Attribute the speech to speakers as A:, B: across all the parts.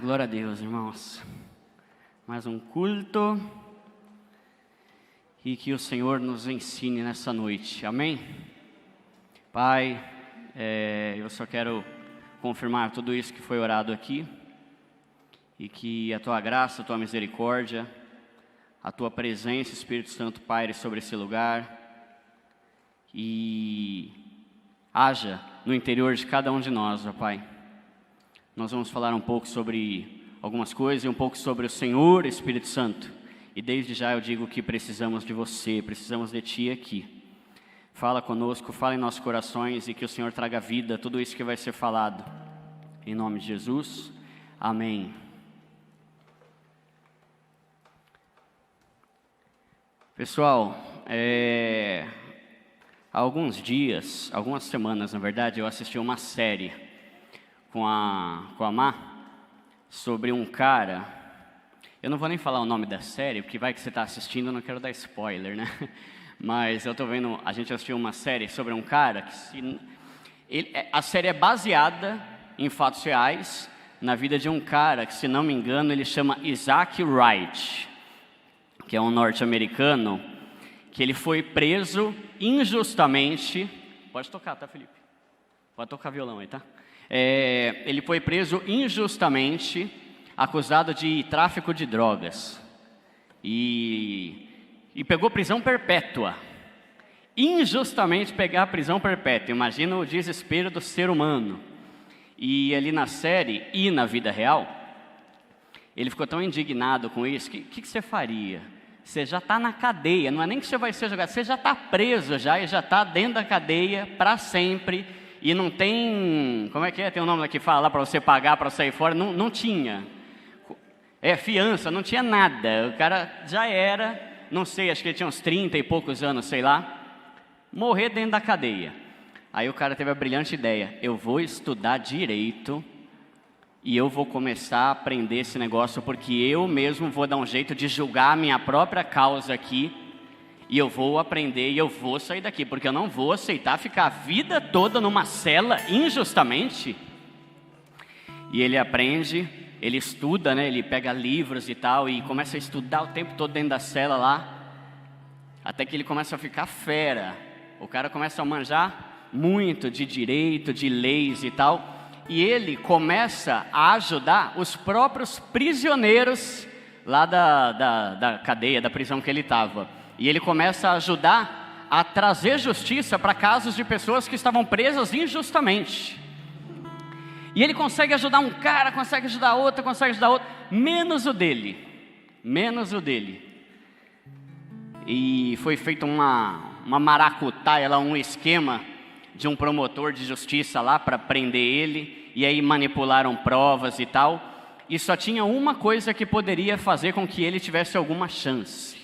A: Glória a Deus, irmãos. Mais um culto e que o Senhor nos ensine nessa noite, amém? Pai, eu só quero confirmar tudo isso que foi orado aqui e que a Tua graça, a Tua misericórdia, a Tua presença, Espírito Santo, paire sobre esse lugar e haja no interior de cada um de nós, ó Pai. Nós vamos falar um pouco sobre algumas coisas e um pouco sobre o Senhor, Espírito Santo. E desde já eu digo que precisamos de você, precisamos de Ti aqui. Fala conosco, fala em nossos corações e que o Senhor traga vida, tudo isso que vai ser falado. Em nome de Jesus, amém. Pessoal, há alguns dias, algumas semanas na verdade, eu assisti uma série com a Má, sobre um cara, eu não vou nem falar o nome da série, porque vai que você está assistindo, eu não quero dar spoiler, né? Mas eu estou vendo, a gente assistiu uma série sobre um cara, a série é baseada em fatos reais, na vida de um cara, que se não me engano, ele chama Isaac Wright, que é um norte-americano, que ele foi preso injustamente, pode tocar, tá, Felipe? Pode tocar violão aí, tá? Ele foi preso injustamente, acusado de tráfico de drogas e pegou prisão perpétua. Injustamente pegar a prisão perpétua, imagina o desespero do ser humano. E ali na série e na vida real, ele ficou tão indignado com isso, que você faria? Você já está na cadeia, não é nem que você vai ser jogado, você já está preso já e já está dentro da cadeia para sempre. E não tem, como é que é? Tem um nome que fala lá para você pagar para sair fora, não tinha. Fiança, não tinha nada. O cara já era, não sei, acho que ele tinha uns 30 e poucos anos, sei lá, morrer dentro da cadeia. Aí o cara teve a brilhante ideia, eu vou estudar direito e eu vou começar a aprender esse negócio, porque eu mesmo vou dar um jeito de julgar a minha própria causa aqui. E eu vou aprender e eu vou sair daqui, porque eu não vou aceitar ficar a vida toda numa cela injustamente. E ele aprende, ele estuda, né? Ele pega livros e tal e começa a estudar o tempo todo dentro da cela lá, até que ele começa a ficar fera. O cara começa a manjar muito de direito, de leis e tal, e ele começa a ajudar os próprios prisioneiros lá da cadeia, da prisão que ele estava. E ele começa a ajudar a trazer justiça para casos de pessoas que estavam presas injustamente. E ele consegue ajudar um cara, consegue ajudar outro, menos o dele. E foi feita uma maracutaia lá, um esquema de um promotor de justiça lá para prender ele. E aí manipularam provas e tal. E só tinha uma coisa que poderia fazer com que ele tivesse alguma chance.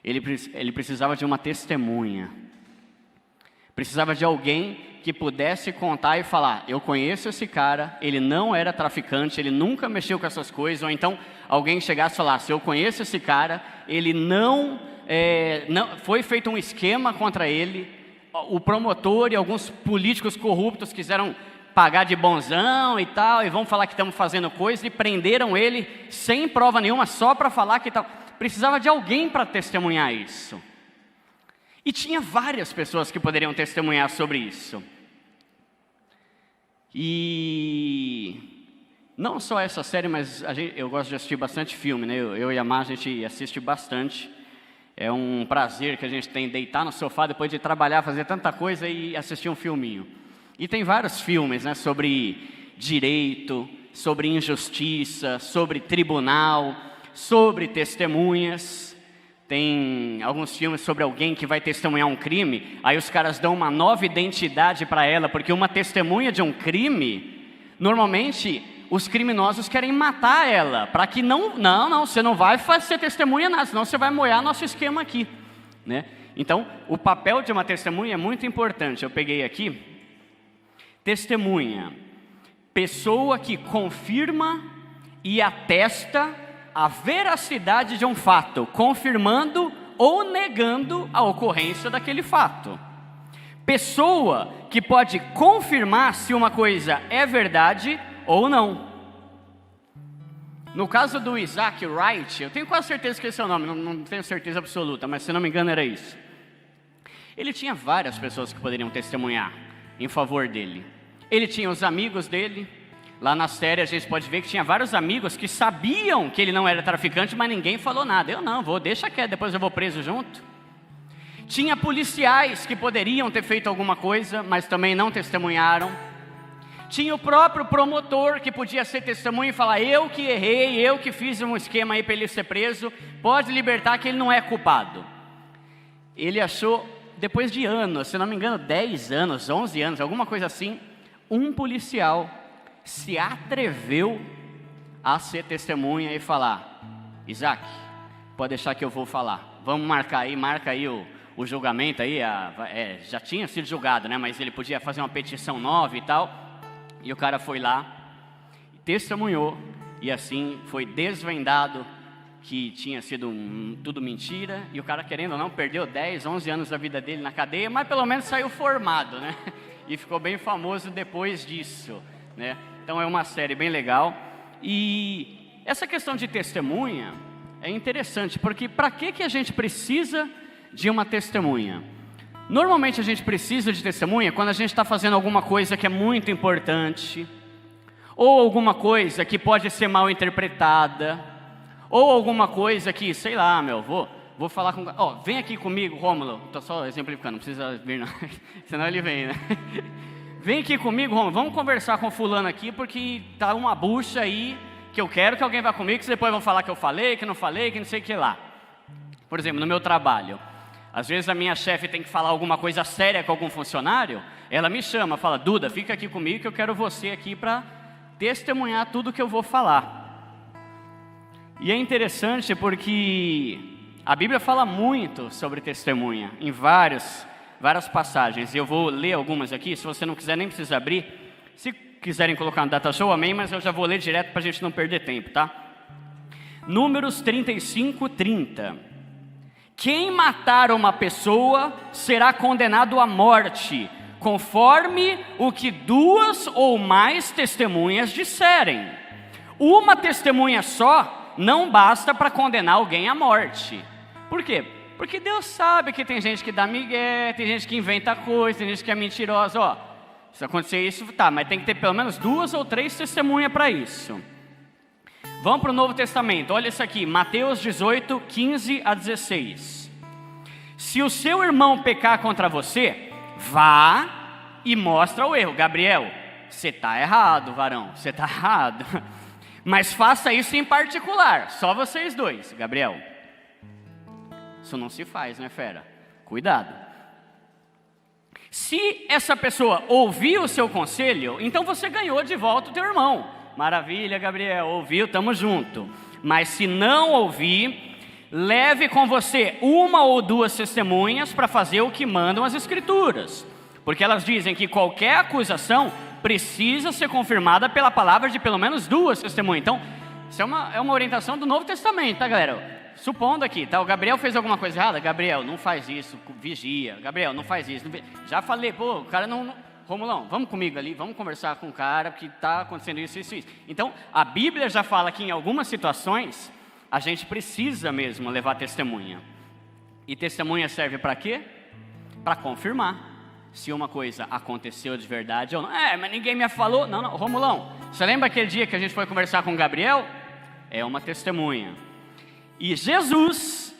A: Ele precisava de uma testemunha, precisava de alguém que pudesse contar e falar, eu conheço esse cara, ele não era traficante, ele nunca mexeu com essas coisas, ou então alguém chegasse e falasse, eu conheço esse cara, ele não foi feito um esquema contra ele, o promotor e alguns políticos corruptos quiseram pagar de bonzão e tal, e vão falar que estamos fazendo coisa, e prenderam ele sem prova nenhuma, só para falar que tal. Precisava de alguém para testemunhar isso. E tinha várias pessoas que poderiam testemunhar sobre isso. E não só essa série, mas eu gosto de assistir bastante filme, né? Eu e a Má, a gente assiste bastante. É um prazer que a gente tem deitar no sofá depois de trabalhar, fazer tanta coisa e assistir um filminho. E tem vários filmes, né? Sobre direito, sobre injustiça, sobre tribunal, sobre testemunhas. Tem alguns filmes sobre alguém que vai testemunhar um crime, aí os caras dão uma nova identidade para ela, porque uma testemunha de um crime, normalmente os criminosos querem matar ela, para que não, você não vai ser testemunha nada, senão você vai moer nosso esquema aqui, né? Então, o papel de uma testemunha é muito importante. Eu peguei aqui, testemunha, pessoa que confirma e atesta a veracidade de um fato, confirmando ou negando a ocorrência daquele fato. Pessoa que pode confirmar se uma coisa é verdade ou não. No caso do Isaac Wright, eu tenho quase certeza que esse é o nome, não tenho certeza absoluta, mas se não me engano era isso. Ele tinha várias pessoas que poderiam testemunhar em favor dele. Ele tinha os amigos dele. Lá na série a gente pode ver que tinha vários amigos que sabiam que ele não era traficante, mas ninguém falou nada. Eu não, deixa quieto, depois eu vou preso junto. Tinha policiais que poderiam ter feito alguma coisa, mas também não testemunharam. Tinha o próprio promotor que podia ser testemunha e falar: eu que errei, eu que fiz um esquema aí para ele ser preso, pode libertar que ele não é culpado. Ele achou, depois de anos, se não me engano 10 anos, 11 anos, alguma coisa assim, um policial se atreveu a ser testemunha e falar: Isaac, pode deixar que eu vou falar, vamos marca aí o julgamento aí, já tinha sido julgado, né, mas ele podia fazer uma petição nova e tal. E o cara foi lá, testemunhou, e assim foi desvendado que tinha sido tudo mentira. E o cara, querendo ou não, perdeu 10, 11 anos da vida dele na cadeia, mas pelo menos saiu formado, né? E ficou bem famoso depois disso, né? Então é uma série bem legal. E essa questão de testemunha é interessante, porque para que a gente precisa de uma testemunha? Normalmente a gente precisa de testemunha quando a gente está fazendo alguma coisa que é muito importante, ou alguma coisa que pode ser mal interpretada, ou alguma coisa que, sei lá, vou falar com... vem aqui comigo, Rômulo, estou só exemplificando, não precisa vir não, senão ele vem, né? Vem aqui comigo, Rômulo, vamos conversar com fulano aqui, porque tá uma bucha aí, que eu quero que alguém vá comigo, que depois vão falar que eu falei, que não falei, que não sei o que lá. Por exemplo, no meu trabalho, às vezes a minha chefe tem que falar alguma coisa séria com algum funcionário, ela me chama, fala: Duda, fica aqui comigo que eu quero você aqui para testemunhar tudo que eu vou falar. E é interessante porque a Bíblia fala muito sobre testemunha, em várias passagens. Eu vou ler algumas aqui, se você não quiser nem precisa abrir. Se quiserem colocar no data show, amém, mas eu já vou ler direto para a gente não perder tempo, tá? Números 35:30. Quem matar uma pessoa será condenado à morte, conforme o que 2 ou mais testemunhas disserem. Uma testemunha só não basta para condenar alguém à morte. Por quê? Porque Deus sabe que tem gente que dá migué, tem gente que inventa coisa, tem gente que é mentirosa. Se acontecer isso, tá, mas tem que ter pelo menos 2 ou 3 testemunhas para isso. Vamos para o Novo Testamento, olha isso aqui, Mateus 18, 15 a 16. Se o seu irmão pecar contra você, vá e mostra o erro. Gabriel, você está errado, varão, você está errado. Mas faça isso em particular, só vocês dois. Gabriel, isso não se faz, né, fera? Cuidado. Se essa pessoa ouvir o seu conselho, então você ganhou de volta o teu irmão. Maravilha, Gabriel, ouviu, tamo junto. Mas se não ouvir, leve com você 1 ou 2 testemunhas para fazer o que mandam as Escrituras. Porque elas dizem que qualquer acusação precisa ser confirmada pela palavra de pelo menos 2 testemunhas. Então, isso é uma orientação do Novo Testamento, tá, galera? Supondo aqui, tá? O Gabriel fez alguma coisa errada? Gabriel, não faz isso, vigia. Gabriel, não faz isso. Já falei, o cara não... Romulão, vamos comigo ali, vamos conversar com o cara, que está acontecendo isso. Então, a Bíblia já fala que em algumas situações, a gente precisa mesmo levar testemunha. E testemunha serve para quê? Para confirmar se uma coisa aconteceu de verdade ou não. Mas ninguém me falou. Não, Romulão, você lembra aquele dia que a gente foi conversar com o Gabriel? É uma testemunha. E Jesus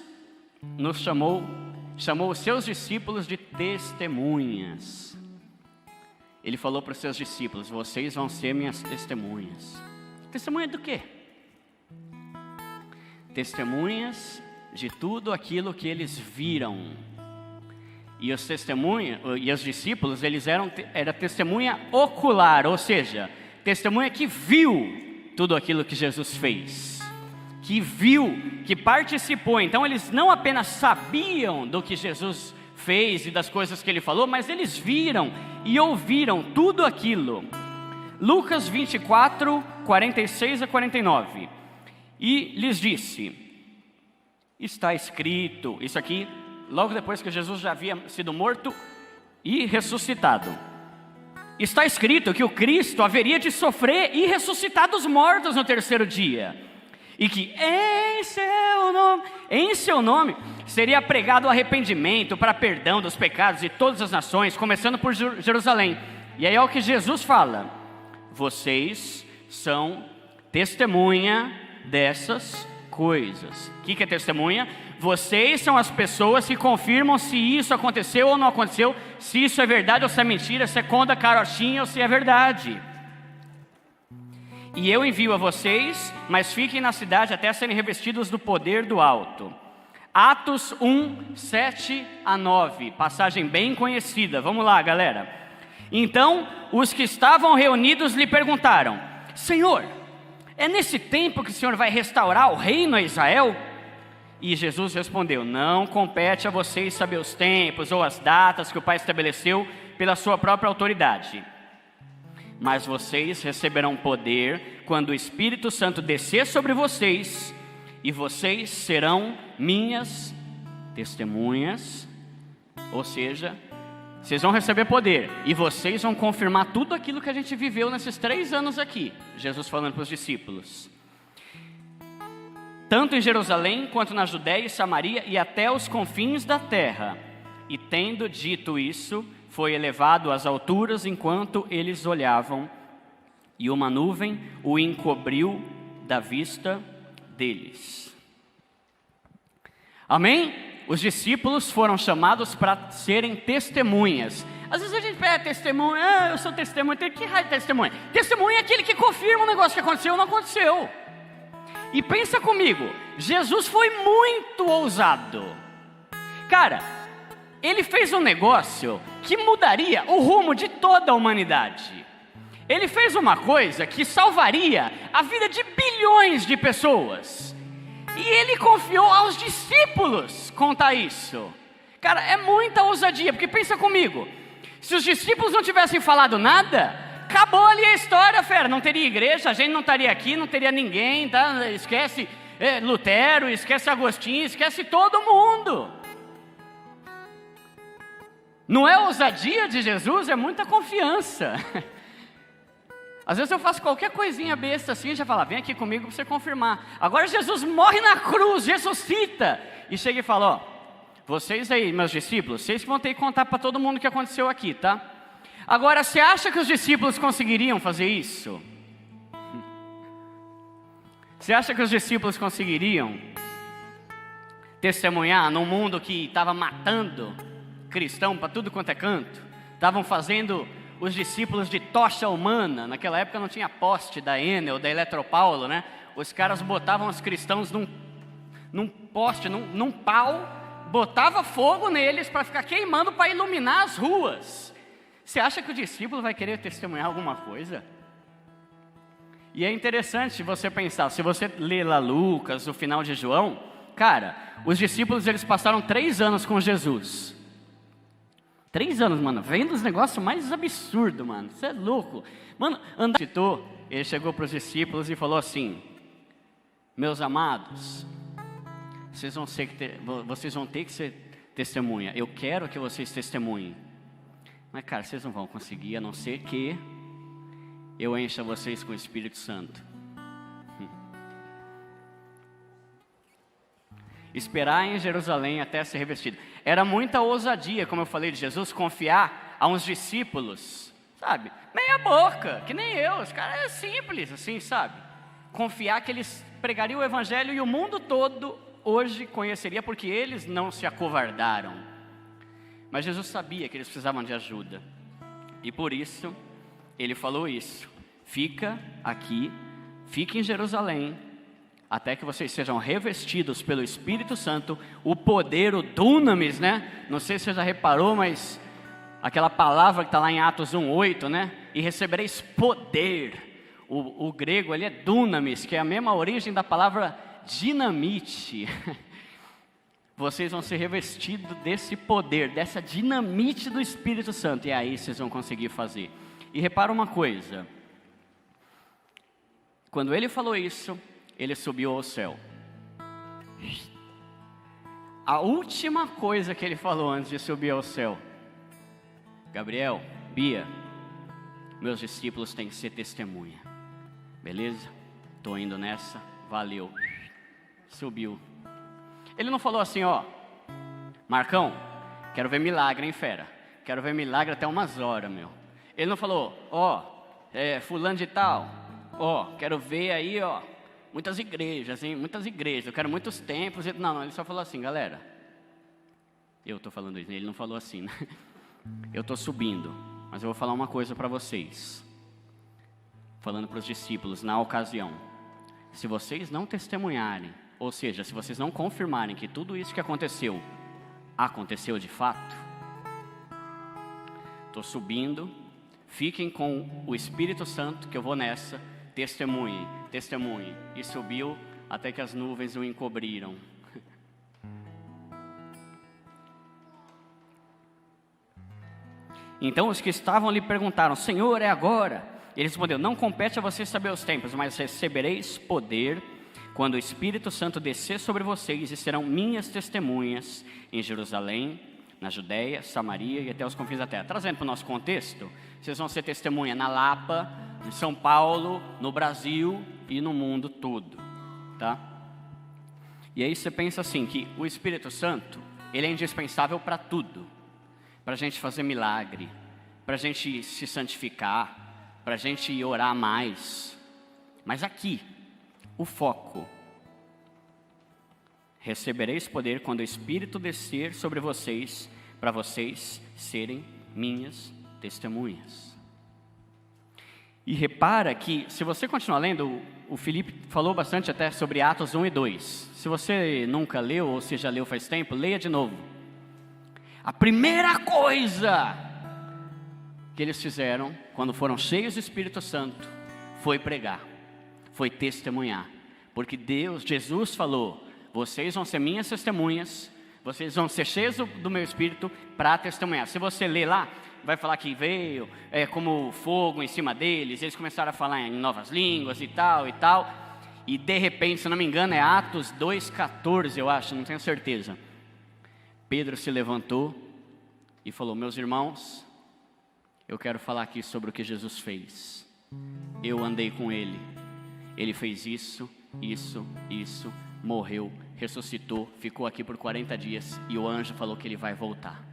A: nos chamou os seus discípulos de testemunhas. Ele falou para os seus discípulos: vocês vão ser minhas testemunhas. Testemunha do quê? Testemunhas de tudo aquilo que eles viram. E os discípulos, era testemunha ocular, ou seja, testemunha que viu tudo aquilo que Jesus fez, que viu, que participou. Então eles não apenas sabiam do que Jesus fez e das coisas que ele falou, mas eles viram e ouviram tudo aquilo. Lucas 24, 46 a 49. E lhes disse: está escrito, isso aqui, logo depois que Jesus já havia sido morto e ressuscitado. Está escrito que o Cristo haveria de sofrer e ressuscitar dos mortos no terceiro dia. e que em seu nome seria pregado o arrependimento para perdão dos pecados de todas as nações, começando por Jerusalém. E aí é o que Jesus fala: vocês são testemunha dessas coisas. O que é testemunha? Vocês são as pessoas que confirmam se isso aconteceu ou não aconteceu, se isso é verdade ou se é mentira, se é conda carochinha ou se é verdade. E eu envio a vocês, mas fiquem na cidade até serem revestidos do poder do alto. Atos 1, 7 a 9, passagem bem conhecida. Vamos lá, galera. Então, os que estavam reunidos lhe perguntaram: Senhor, é nesse tempo que o Senhor vai restaurar o reino a Israel? E Jesus respondeu: não compete a vocês saber os tempos ou as datas que o Pai estabeleceu pela sua própria autoridade. Mas vocês receberão poder quando o Espírito Santo descer sobre vocês, e vocês serão minhas testemunhas. Ou seja, vocês vão receber poder, e vocês vão confirmar tudo aquilo que a gente viveu nesses 3 anos aqui. Jesus falando para os discípulos. Tanto em Jerusalém, quanto na Judéia e Samaria, e até os confins da terra. E tendo dito isso, foi elevado às alturas enquanto eles olhavam, e uma nuvem o encobriu da vista deles. Amém? Os discípulos foram chamados para serem testemunhas. Às vezes a gente pega testemunha, eu sou testemunha, que raio de testemunha? Testemunha é aquele que confirma um negócio que aconteceu ou não aconteceu. E pensa comigo, Jesus foi muito ousado. Cara, ele fez um negócio que mudaria o rumo de toda a humanidade. Ele fez uma coisa que salvaria a vida de bilhões de pessoas. E ele confiou aos discípulos contar isso. Cara, é muita ousadia, porque pensa comigo, se os discípulos não tivessem falado nada, acabou ali a história, fera. Não teria igreja, a gente não estaria aqui, não teria ninguém, tá? Esquece Lutero, esquece Agostinho, esquece todo mundo. Não é ousadia de Jesus, é muita confiança. Às vezes eu faço qualquer coisinha besta assim e já falo: vem aqui comigo para você confirmar. Agora Jesus morre na cruz, ressuscita, e chega e fala: ó, vocês aí, meus discípulos, vocês vão ter que contar para todo mundo o que aconteceu aqui, tá? Agora, você acha que os discípulos conseguiriam fazer isso? Você acha que os discípulos conseguiriam testemunhar num mundo que estava matando cristão para tudo quanto é canto? Estavam fazendo os discípulos de tocha humana. Naquela época não tinha poste da Enel, da Eletropaulo, né? Os caras botavam os cristãos num poste, num pau, botava fogo neles para ficar queimando, para iluminar as ruas. Você acha que o discípulo vai querer testemunhar alguma coisa? E é interessante você pensar, se você ler lá Lucas, o final de João, cara, os discípulos eles passaram 3 anos com Jesus. 3 anos, mano, vendo os negócios mais absurdos, mano, você é louco. Mano, ele chegou para os discípulos e falou assim: meus amados, vocês vão ter que ser testemunha, eu quero que vocês testemunhem. Mas, cara, vocês não vão conseguir, a não ser que eu encha vocês com o Espírito Santo. Esperar em Jerusalém até ser revestido. Era muita ousadia, como eu falei, de Jesus confiar a uns discípulos, sabe? Meia boca, que nem eu, os caras é simples, assim, sabe? Confiar que eles pregariam o Evangelho e o mundo todo hoje conheceria, porque eles não se acovardaram. Mas Jesus sabia que eles precisavam de ajuda, e por isso, ele falou isso: fica aqui, fica em Jerusalém, até que vocês sejam revestidos pelo Espírito Santo, o poder, o dunamis, né? Não sei se você já reparou, mas aquela palavra que está lá em Atos 1:8, né? E recebereis poder. O grego ali é dunamis, que é a mesma origem da palavra dinamite. Vocês vão ser revestidos desse poder, dessa dinamite do Espírito Santo, e aí vocês vão conseguir fazer. E repara uma coisa, quando ele falou isso, ele subiu ao céu. A última coisa que ele falou antes de subir ao céu: Gabriel, Bia, meus discípulos têm que ser testemunha, beleza? Estou indo nessa, valeu, subiu. Ele não falou assim, ó, Marcão, quero ver milagre, hein, fera? Quero ver milagre até umas horas, meu. Ele não falou, ó, fulano de tal, ó, quero ver aí, ó, muitas igrejas, hein, muitas igrejas, eu quero muitos templos. Não, ele só falou assim, galera, eu estou falando isso, ele não falou assim, né? Eu estou subindo, mas eu vou falar uma coisa para vocês. Falando para os discípulos na ocasião, se vocês não testemunharem, ou seja, se vocês não confirmarem que tudo isso que aconteceu de fato, estou subindo, fiquem com o Espírito Santo, que eu vou nessa, testemunhem, e subiu até que as nuvens o encobriram. Então os que estavam lhe perguntaram, Senhor, é agora? Ele respondeu, não compete a vocês saber os tempos, mas recebereis poder quando o Espírito Santo descer sobre vocês, e serão minhas testemunhas em Jerusalém, na Judéia, Samaria e até os confins da terra. Trazendo para o nosso contexto, vocês vão ser testemunha na Lapa, em São Paulo, no Brasil e no mundo todo, tá? E aí você pensa assim, que o Espírito Santo, ele é indispensável para tudo. Para a gente fazer milagre, para a gente se santificar, para a gente orar mais. Mas aqui, o foco. Recebereis poder quando o Espírito descer sobre vocês, para vocês serem minhas testemunhas. E repara que, se você continuar lendo, o Felipe falou bastante até sobre Atos 1 e 2. Se você nunca leu, ou se já leu faz tempo, leia de novo. A primeira coisa que eles fizeram, quando foram cheios do Espírito Santo, foi pregar, foi testemunhar. Porque Jesus falou, vocês vão ser minhas testemunhas, vocês vão ser cheios do meu Espírito para testemunhar. Se você ler lá, vai falar que veio como fogo em cima deles, eles começaram a falar em novas línguas e tal, e de repente, se não me engano, é Atos 2,14, eu acho, não tenho certeza. Pedro se levantou e falou, meus irmãos, eu quero falar aqui sobre o que Jesus fez. Eu andei com Ele, Ele fez isso, morreu, ressuscitou, ficou aqui por 40 dias e o anjo falou que Ele vai voltar.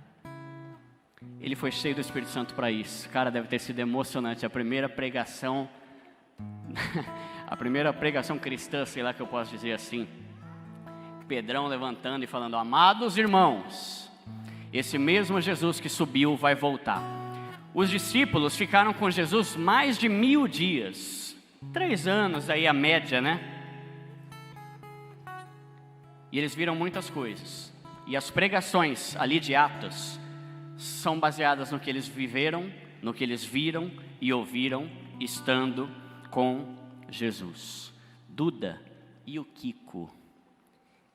A: Ele foi cheio do Espírito Santo para isso. Cara, deve ter sido emocionante, a primeira pregação, a primeira pregação cristã, sei lá que eu posso dizer assim. Pedrão levantando e falando, amados irmãos, esse mesmo Jesus que subiu vai voltar. Os discípulos ficaram com Jesus mais de 1000 dias, 3 anos aí a média, né? E eles viram muitas coisas. E as pregações ali de Atos são baseadas no que eles viveram, no que eles viram e ouviram estando com Jesus. Duda, e o Kiko?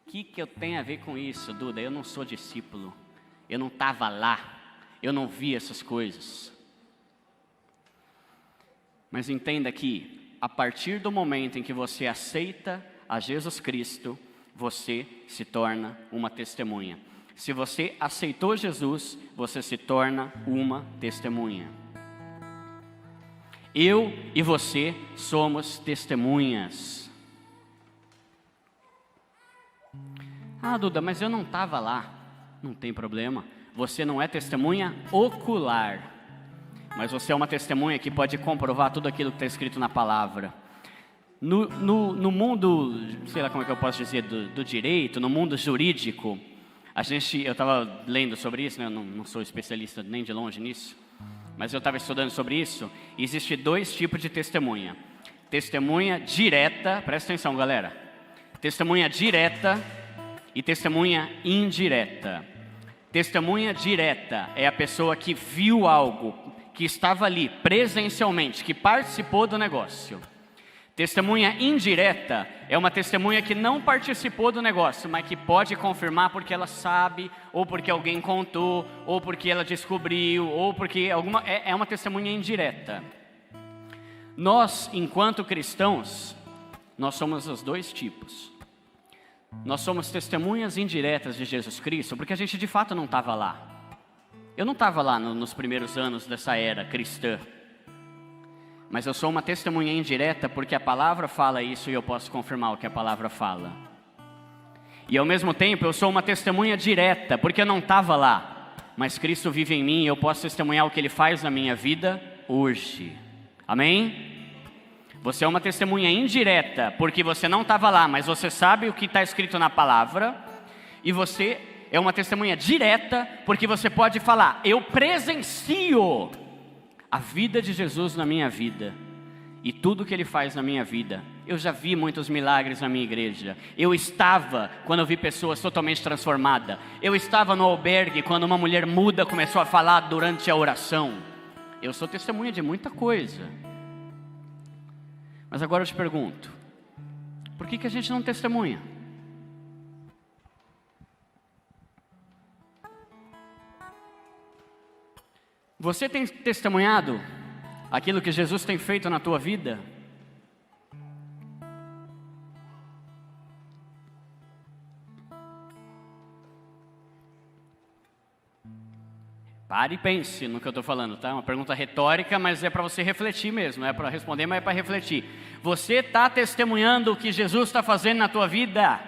A: O que eu tenho a ver com isso, Duda? Eu não sou discípulo, eu não estava lá, eu não vi essas coisas. Mas entenda que, a partir do momento em que você aceita a Jesus Cristo, você se torna uma testemunha. Se você aceitou Jesus, você se torna uma testemunha. Eu e você somos testemunhas. Ah, Duda, mas eu não estava lá. Não tem problema. Você não é testemunha ocular, mas você é uma testemunha que pode comprovar tudo aquilo que está escrito na palavra. No mundo, sei lá como é que eu posso dizer, do direito, no mundo jurídico, eu estava lendo sobre isso, né? Eu não sou especialista nem de longe nisso, mas eu estava estudando sobre isso. E existe 2 tipos de testemunha. Testemunha direta, presta atenção galera, testemunha direta e testemunha indireta. Testemunha direta é a pessoa que viu algo, que estava ali presencialmente, que participou do negócio. Testemunha indireta é uma testemunha que não participou do negócio, mas que pode confirmar porque ela sabe, ou porque alguém contou, ou porque ela descobriu, ou porque é uma testemunha indireta. Nós, enquanto cristãos, nós somos os 2 tipos. Nós somos testemunhas indiretas de Jesus Cristo, porque a gente de fato não estava lá. Eu não estava lá nos primeiros anos dessa era cristã. mas eu sou uma testemunha indireta porque a palavra fala isso e eu posso confirmar o que a palavra fala. E ao mesmo tempo eu sou uma testemunha direta porque eu não estava lá, mas Cristo vive em mim e eu posso testemunhar o que Ele faz na minha vida hoje. Amém? Você é uma testemunha indireta porque você não estava lá, mas você sabe o que está escrito na palavra. E você é uma testemunha direta porque você pode falar: eu presencio a vida de Jesus na minha vida e tudo que Ele faz na minha vida. Eu já vi muitos milagres na minha igreja. Eu estava quando eu vi pessoas totalmente transformadas. Eu estava no albergue quando uma mulher muda começou a falar durante a oração. Eu sou testemunha de muita coisa. Mas agora eu te pergunto, por que a gente não testemunha? Você tem testemunhado aquilo que Jesus tem feito na tua vida? Pare e pense no que eu estou falando, tá? É uma pergunta retórica, mas é para você refletir mesmo. Não é para responder, mas é para refletir. Você está testemunhando o que Jesus está fazendo na tua vida?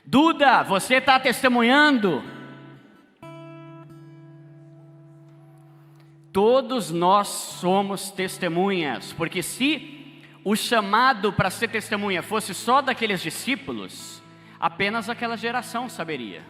A: Duda, você está testemunhando? Todos nós somos testemunhas, porque se o chamado para ser testemunha fosse só daqueles discípulos, apenas aquela geração saberia.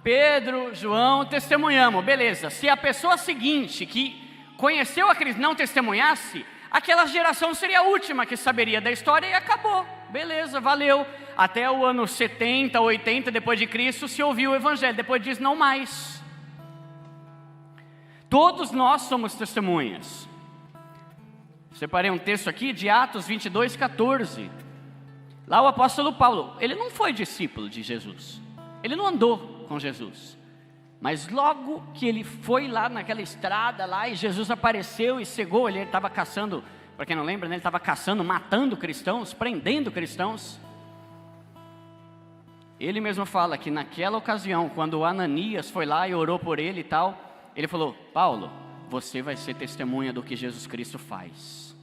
A: Pedro, João, testemunhamos, beleza. Se a pessoa seguinte que conheceu a Cristo não testemunhasse, aquela geração seria a última que saberia da história e acabou. Beleza, valeu. Até o ano 70, 80 depois de Cristo se ouviu o Evangelho, depois disso não mais. Todos nós somos testemunhas. Separei um texto aqui de Atos 22, 14. Lá o apóstolo Paulo, ele não foi discípulo de Jesus. Ele não andou com Jesus. Mas logo que ele foi lá naquela estrada lá e Jesus apareceu e cegou, ele estava caçando, para quem não lembra, né, ele estava caçando, matando cristãos, prendendo cristãos. Ele mesmo fala que naquela ocasião, quando Ananias foi lá e orou por ele e tal, ele falou: Paulo, você vai ser testemunha do que Jesus Cristo faz.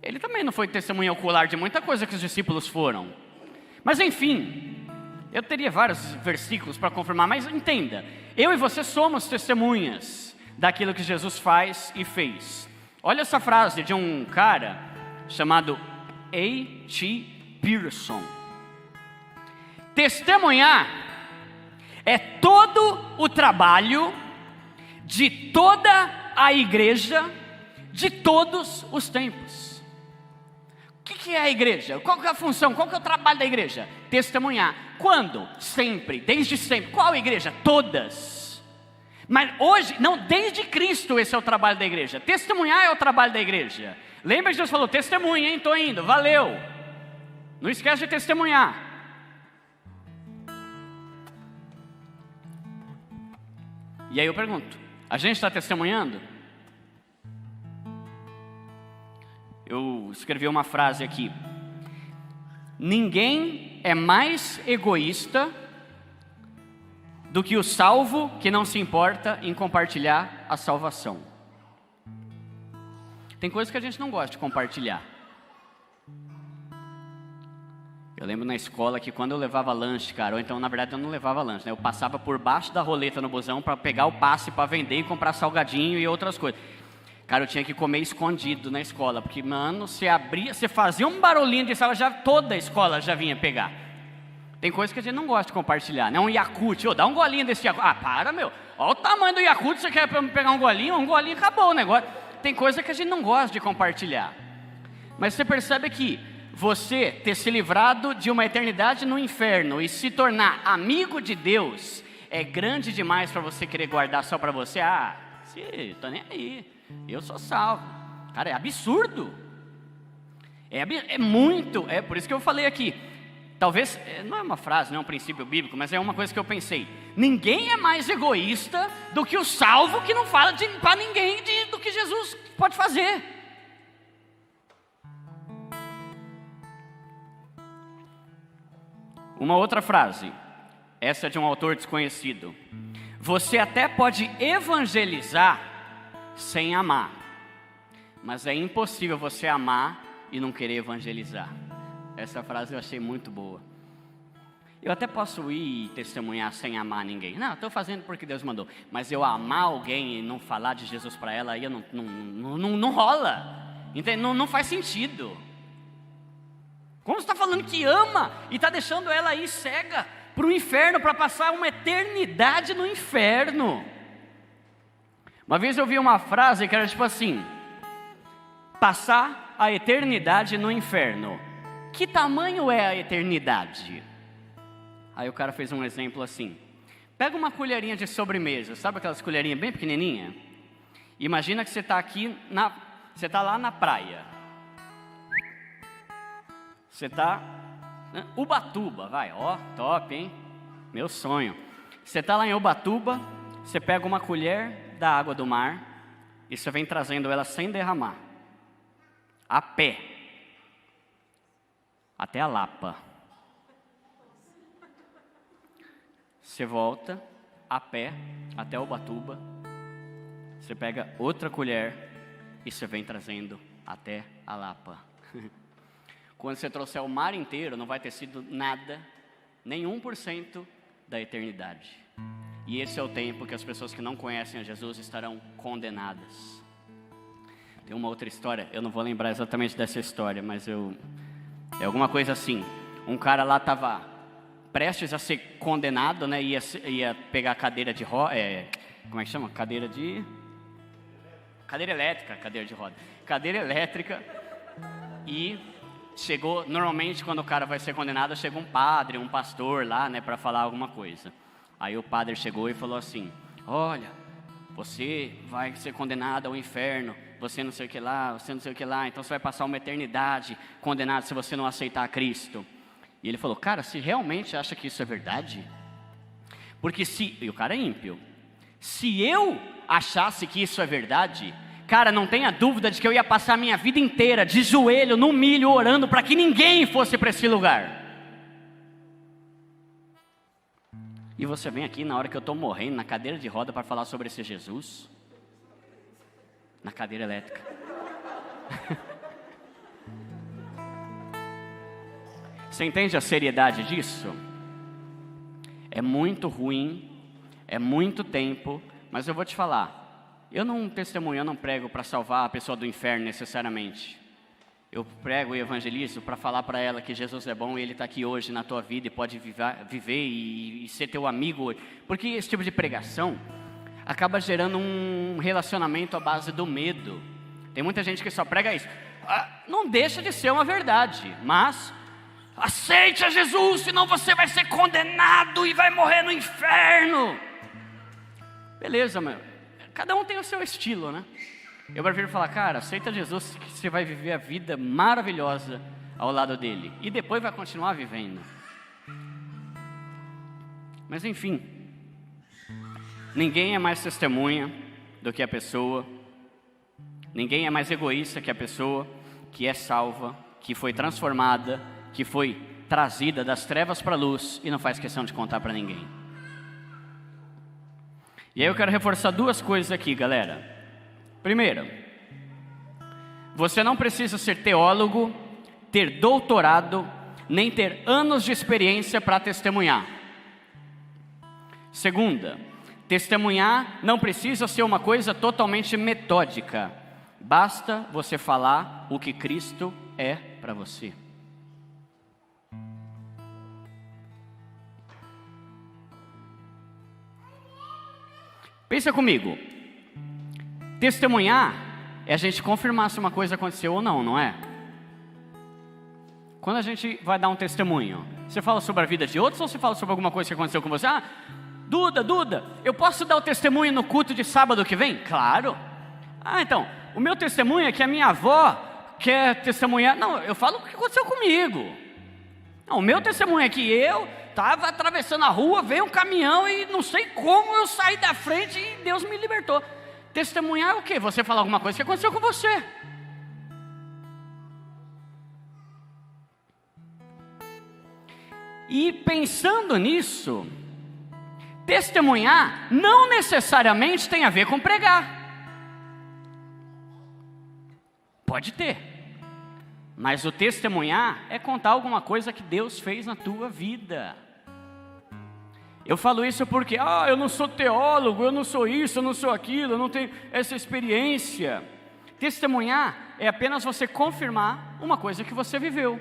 A: Ele também não foi testemunha ocular de muita coisa que os discípulos foram. Mas enfim, eu teria vários versículos para confirmar, mas entenda, eu e você somos testemunhas daquilo que Jesus faz e fez. Olha essa frase de um cara chamado A.T. Pierson. Testemunhar é todo o trabalho de toda a igreja de todos os tempos. O que é a igreja? Qual que é a função? Qual que é o trabalho da igreja? Testemunhar. Quando? Sempre, desde sempre. Qual igreja? Todas. Mas hoje, não, desde Cristo esse é o trabalho da igreja. Testemunhar é o trabalho da igreja. Lembra que Jesus falou: testemunha, hein? Estou indo, valeu. Não esquece de testemunhar. E aí eu pergunto, a gente está testemunhando? Eu escrevi uma frase aqui: ninguém é mais egoísta do que o salvo que não se importa em compartilhar a salvação. Tem coisas que a gente não gosta de compartilhar. Eu lembro na escola que quando eu levava lanche, cara, ou então na verdade eu não levava lanche, né? Eu passava por baixo da roleta no busão para pegar o passe para vender e comprar salgadinho e outras coisas. Cara, eu tinha que comer escondido na escola, porque, mano, você abria, você fazia um barulhinho de sala, já toda a escola já vinha pegar. Tem coisas que a gente não gosta de compartilhar, né? Um Yakult, dá um golinho desse Yakult. Ah, para, meu, olha o tamanho do Yakult, você quer pegar um golinho acabou o negócio. Tem coisa que a gente não gosta de compartilhar. Mas você percebe que você ter se livrado de uma eternidade no inferno e se tornar amigo de Deus é grande demais para você querer guardar só para você. Ah, tô nem aí, eu sou salvo. Cara, é absurdo. É muito, é por isso que eu falei aqui. Talvez, não é uma frase, não é um princípio bíblico, mas é uma coisa que eu pensei. Ninguém é mais egoísta do que o salvo que não fala para ninguém do que Jesus pode fazer. Uma outra frase, essa é de um autor desconhecido. Você até pode evangelizar sem amar. Mas é impossível você amar e não querer evangelizar. Essa frase eu achei muito boa. Eu até posso ir testemunhar sem amar ninguém. Não, estou fazendo porque Deus mandou. Mas eu amar alguém e não falar de Jesus para ela, aí não rola. Entende? Não faz sentido. Como você está falando que ama e está deixando ela aí cega para o inferno, para passar uma eternidade no inferno? Uma vez eu vi uma frase que era tipo assim: passar a eternidade no inferno. Que tamanho é a eternidade? Aí o cara fez um exemplo assim: pega uma colherinha de sobremesa, sabe aquelas colherinhas bem pequenininhas? Imagina que você está aqui, você está lá na praia. Você está Ubatuba, vai, ó, top, hein? Meu sonho. Você está lá em Ubatuba, você pega uma colher da água do mar e você vem trazendo ela sem derramar, a pé, até a Lapa. Você volta a pé até Ubatuba, você pega outra colher e você vem trazendo até a Lapa. Quando você trouxer o mar inteiro, não vai ter sido nada, nem 1% da eternidade. E esse é o tempo que as pessoas que não conhecem a Jesus estarão condenadas. Tem uma outra história, eu não vou lembrar exatamente dessa história, mas é alguma coisa assim. Um cara lá estava prestes a ser condenado, né? Ia pegar a cadeira de roda, como é que chama? Cadeira elétrica, cadeira elétrica, e chegou, normalmente quando o cara vai ser condenado, chega um padre, um pastor lá, né, para falar alguma coisa. Aí o padre chegou e falou assim: olha, você vai ser condenado ao inferno, você não sei o que lá, então você vai passar uma eternidade condenado se você não aceitar Cristo. E ele falou: cara, se realmente acha que isso é verdade, porque e o cara é ímpio, se eu achasse que isso é verdade, cara, não tenha dúvida de que eu ia passar a minha vida inteira de joelho, no milho, orando para que ninguém fosse para esse lugar. E você vem aqui na hora que eu estou morrendo, na cadeira de roda, para falar sobre esse Jesus? Na cadeira elétrica. Você entende a seriedade disso? É muito ruim, é muito tempo, mas eu vou te falar. Eu não testemunho, eu não prego para salvar a pessoa do inferno necessariamente. Eu prego e evangelizo para falar para ela que Jesus é bom e Ele está aqui hoje na tua vida e pode viver e ser teu amigo. Porque esse tipo de pregação acaba gerando um relacionamento à base do medo. Tem muita gente que só prega isso. Não deixa de ser uma verdade, mas aceite a Jesus, senão você vai ser condenado e vai morrer no inferno. Beleza, meu. Cada um tem o seu estilo, né? Eu prefiro falar: cara, aceita Jesus que você vai viver a vida maravilhosa ao lado dele. E depois vai continuar vivendo. Mas enfim, ninguém é mais testemunha do que a pessoa. Ninguém é mais egoísta que a pessoa que é salva, que foi transformada, que foi trazida das trevas para a luz e não faz questão de contar para ninguém. E aí eu quero reforçar duas coisas aqui, galera. Primeiro, você não precisa ser teólogo, ter doutorado, nem ter anos de experiência para testemunhar. Segunda, testemunhar não precisa ser uma coisa totalmente metódica. Basta você falar o que Cristo é para você. Pensa comigo, testemunhar é a gente confirmar se uma coisa aconteceu ou não, não é? Quando a gente vai dar um testemunho, você fala sobre a vida de outros ou você fala sobre alguma coisa que aconteceu com você? Duda, eu posso dar o testemunho no culto de sábado que vem? Claro. Então, o meu testemunho é que a minha avó quer testemunhar. Não, eu falo o que aconteceu comigo. Não, o meu testemunho é que eu estava atravessando a rua, veio um caminhão e não sei como eu saí da frente e Deus me libertou. Testemunhar é o quê? Você falar alguma coisa que aconteceu com você. E pensando nisso, testemunhar não necessariamente tem a ver com pregar. Pode ter. Mas o testemunhar é contar alguma coisa que Deus fez na tua vida. Eu falo isso porque, eu não sou teólogo, eu não sou isso, eu não sou aquilo, eu não tenho essa experiência. Testemunhar é apenas você confirmar uma coisa que você viveu.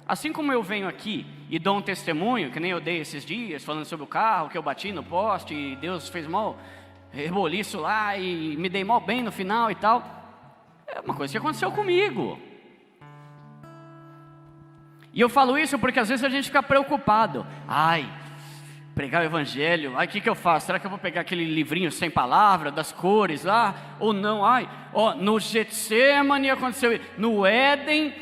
A: Assim como eu venho aqui e dou um testemunho, que nem eu dei esses dias, falando sobre o carro, que eu bati no poste e Deus fez mal reboliço lá e me dei mal bem no final e tal. É uma coisa que aconteceu comigo. E eu falo isso porque às vezes a gente fica preocupado. Pregar o evangelho, o que eu faço? Será que eu vou pegar aquele livrinho sem palavra, das cores lá? Ou não? No Getsemane aconteceu isso. No Éden,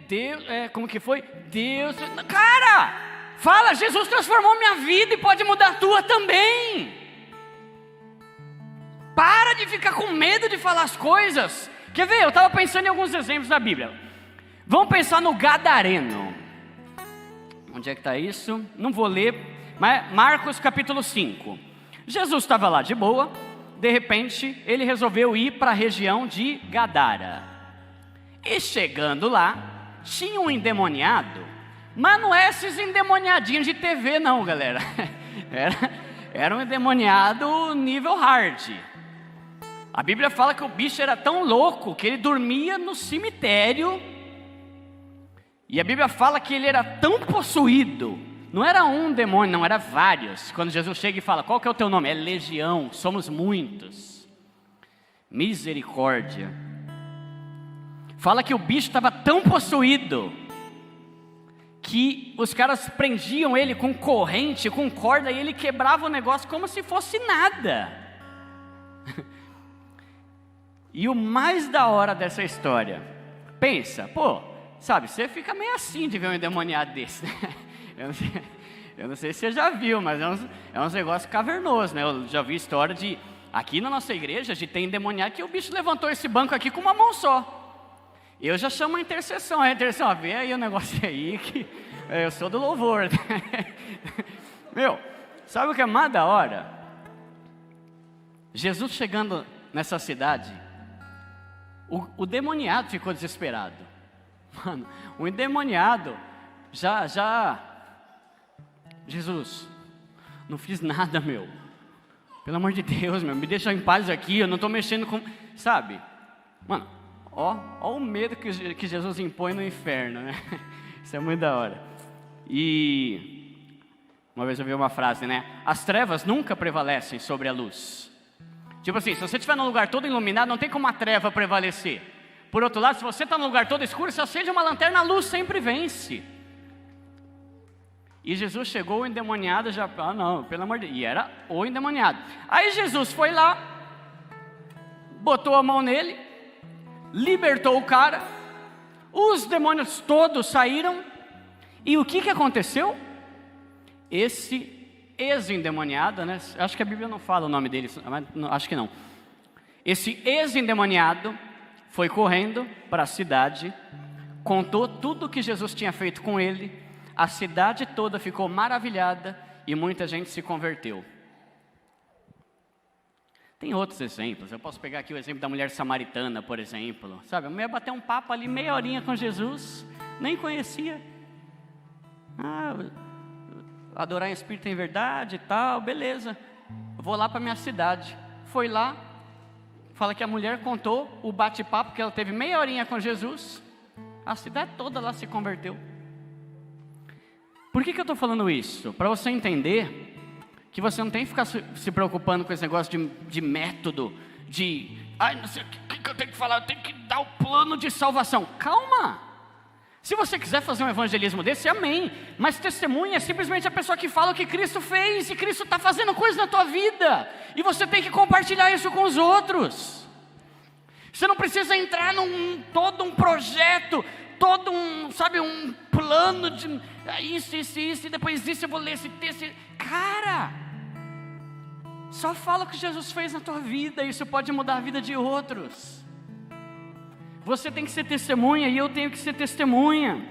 A: Deus, como que foi? Deus, cara, fala, Jesus transformou minha vida e pode mudar a tua também. Para de ficar com medo de falar as coisas. Quer ver? Eu estava pensando em alguns exemplos da Bíblia. Vamos pensar no Gadareno. Onde é que está isso? Não vou ler. Mas Marcos capítulo 5. Jesus estava lá de boa. De repente ele resolveu ir para a região de Gadara. E chegando lá, tinha um endemoniado. Mas não é esses endemoniadinhos de TV não, galera. Era um endemoniado nível hard. A Bíblia fala que o bicho era tão louco que ele dormia no cemitério. E a Bíblia fala que ele era tão possuído. Não era um demônio, não, era vários. Quando Jesus chega e fala, qual que é o teu nome? É legião, somos muitos. Misericórdia. Fala que o bicho estava tão possuído que os caras prendiam ele com corrente, com corda, e ele quebrava o negócio como se fosse nada. E o mais da hora dessa história, pensa, sabe, você fica meio assim de ver um endemoniado desse, né? Eu não sei se você já viu, mas é uns negócios cavernosos, né? Eu já vi história de, aqui na nossa igreja, de ter endemoniado que o bicho levantou esse banco aqui com uma mão só. Eu já chamo a intercessão, vê aí o negócio aí, que eu sou do louvor. Meu, sabe o que é mais da hora? Jesus chegando nessa cidade, o demoniado ficou desesperado. Mano, o endemoniado Jesus, não fiz nada, meu. Pelo amor de Deus, meu, me deixa em paz aqui, eu não estou mexendo com... Sabe? Mano, ó o medo que Jesus impõe no inferno, né? Isso é muito da hora. E uma vez eu vi uma frase, né? As trevas nunca prevalecem sobre a luz. Tipo assim, se você estiver num lugar todo iluminado, não tem como a treva prevalecer. Por outro lado, se você está num lugar todo escuro, se acende uma lanterna, a luz sempre vence. E Jesus chegou, o endemoniado já... não, pelo amor de Deus. E era o endemoniado. Aí Jesus foi lá, botou a mão nele, libertou o cara, os demônios todos saíram. E o que aconteceu? Esse ex-endemoniado, né? Acho que a Bíblia não fala o nome dele, mas acho que não. Esse ex-endemoniado foi correndo para a cidade, contou tudo o que Jesus tinha feito com ele. A cidade toda ficou maravilhada e muita gente se converteu. Tem outros exemplos, eu posso pegar aqui o exemplo da mulher samaritana, por exemplo. Sabe, a mulher bateu um papo ali, meia horinha com Jesus, nem conhecia. Adorar em espírito em verdade e tal, beleza. Vou lá para minha cidade. Foi lá, fala que a mulher contou o bate-papo, que ela teve meia horinha com Jesus. A cidade toda lá se converteu. Por que eu estou falando isso? Para você entender que você não tem que ficar se preocupando com esse negócio de método, não sei o que eu tenho que falar, eu tenho que dar o plano de salvação. Calma! Se você quiser fazer um evangelismo desse, amém. Mas testemunha é simplesmente a pessoa que fala o que Cristo fez, e Cristo está fazendo coisa na tua vida, e você tem que compartilhar isso com os outros. Você não precisa entrar todo um projeto, todo um plano de isso, e depois disso eu vou ler esse texto. Cara, só fala o que Jesus fez na tua vida, isso pode mudar a vida de outros. Você tem que ser testemunha e eu tenho que ser testemunha.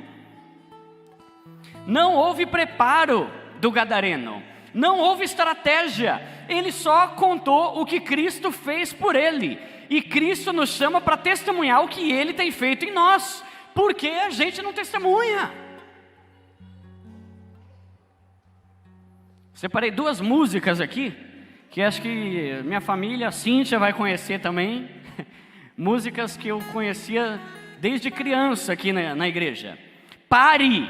A: Não houve preparo do gadareno, não houve estratégia, ele só contou o que Cristo fez por ele. E Cristo nos chama para testemunhar o que Ele tem feito em nós. Por que a gente não testemunha? Separei 2 músicas aqui, que acho que minha família, a Cíntia, vai conhecer também. Músicas que eu conhecia desde criança aqui na igreja. Pare,